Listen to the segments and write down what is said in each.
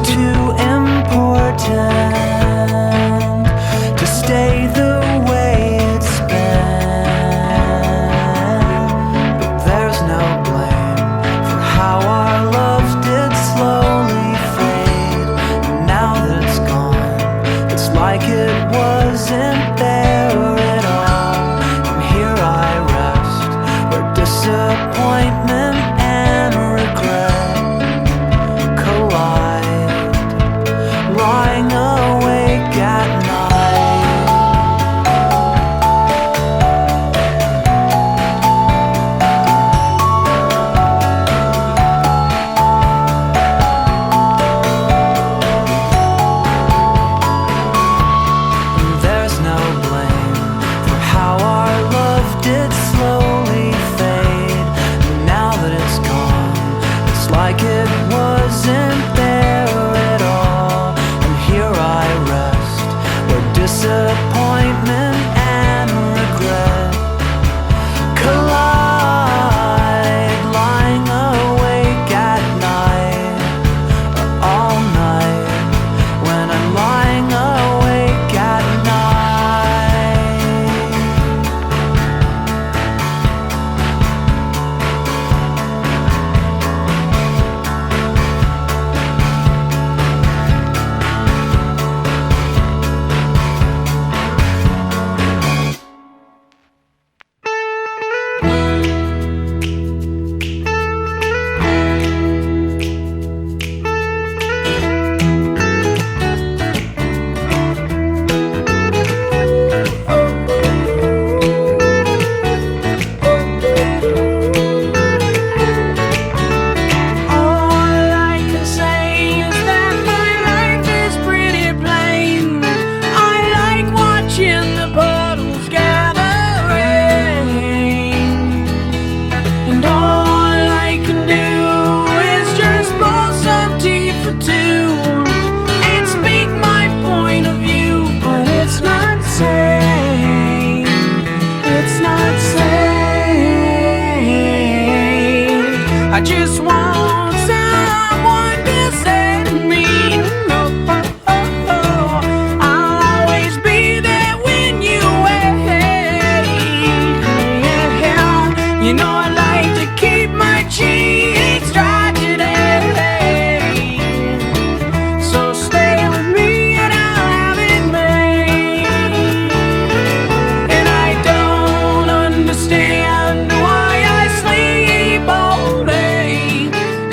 too important to stay the way it's been. But there's no blame for how our love did slowly fade. And now that it's gone, it's like it wasn't there at all. And here I rest, where disappointment and regret collide, lying awake at night. And there's no blame for how our love did slowly fade. And now that it's gone, it's like it wasn't there at all. And here I rest, where disappointment and regret collide, lying awake at night, or all night, when I'm lying awake at night. All I can say is that my life is pretty plain. I like watching the puddles gathering, and all I can do is just pour some tea for two and speak my point of view. But it's not sane, it's not sane. I just want someone to say to me, no, I'll always be there when you wait. Yeah, you know I like to keep my cheeks dry today. So stay with me and I'll have it made. And I don't understand why I sleep all day,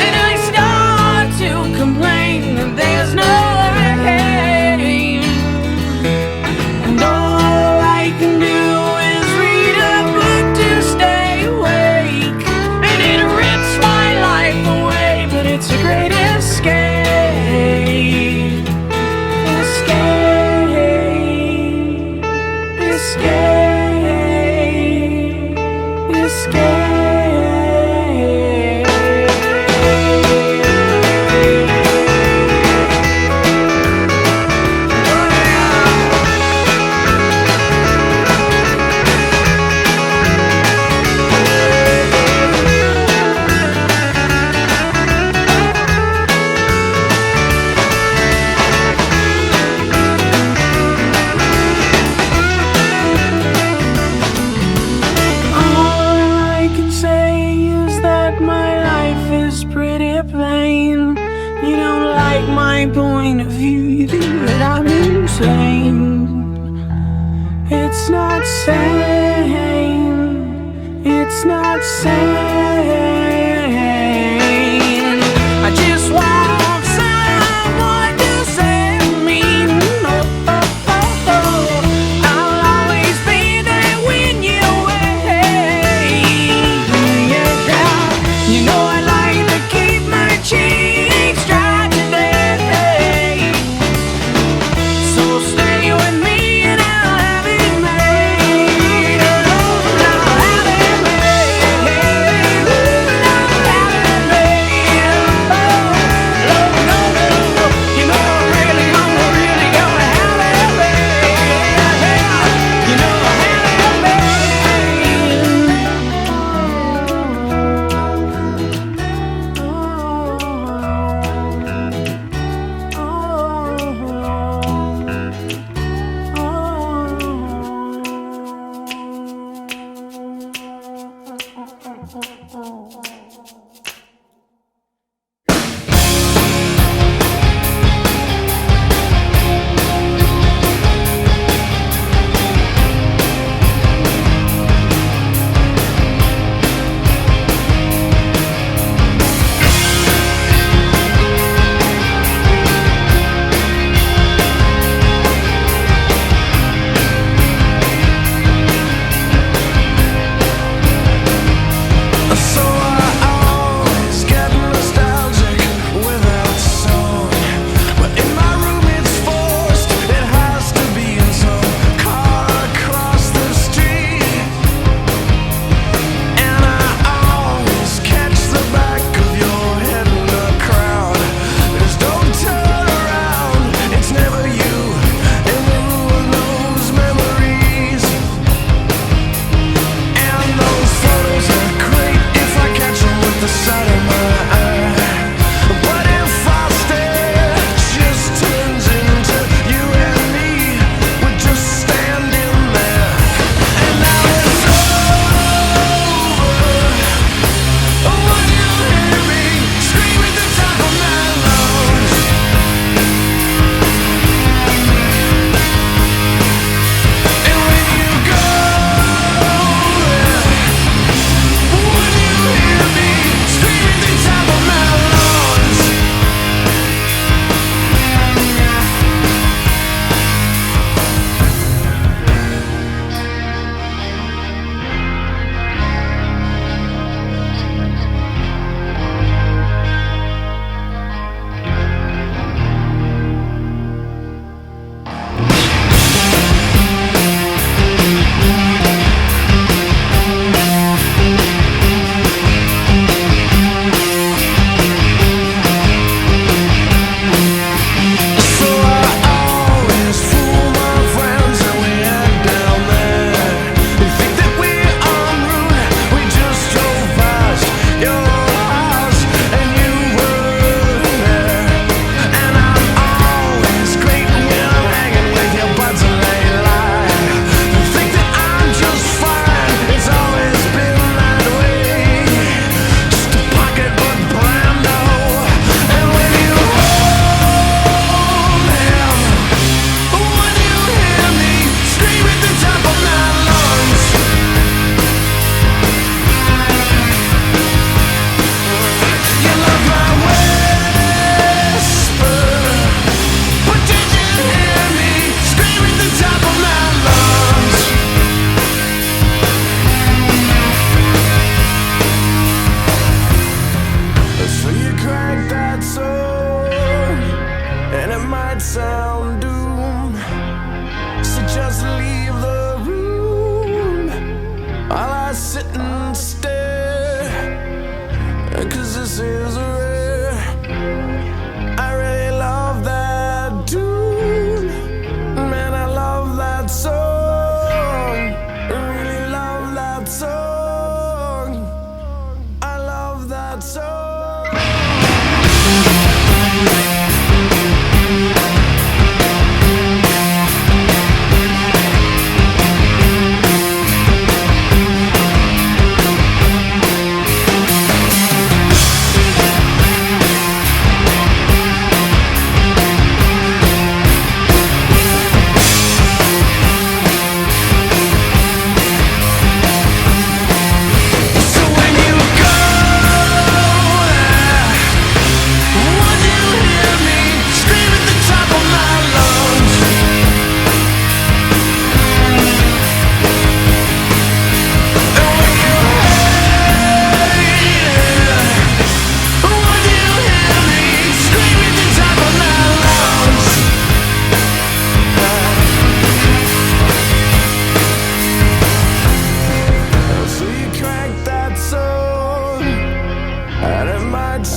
and I start to complain that there's no rain. And all I can do is read a book to stay awake, and it rips my life away, but it's a great escape. Escape. Escape. Escape. All I can say is that my life is pretty plain. You don't like my point of view, you think that I'm insane. It's not sane, it's not sane. I just want someone to say to me, no, I'll always be there when you wait. Yeah, you know I like to keep my cheeks dry today. So stay with me and I'll have it made. I'll have it made. might sound doom, so just leave the room while I sit and stare, 'cause this is rare. I really love that tune, man, I love that song. I really love that song. I love that song.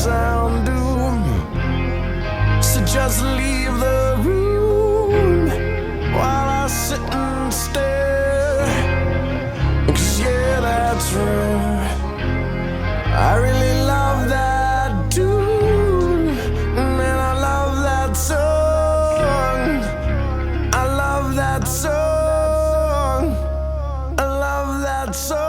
Sound doom, so just leave the room while I sit and stare, 'cause yeah, that's true. I really love that tune, man, I love that song. I love that song. I love that song.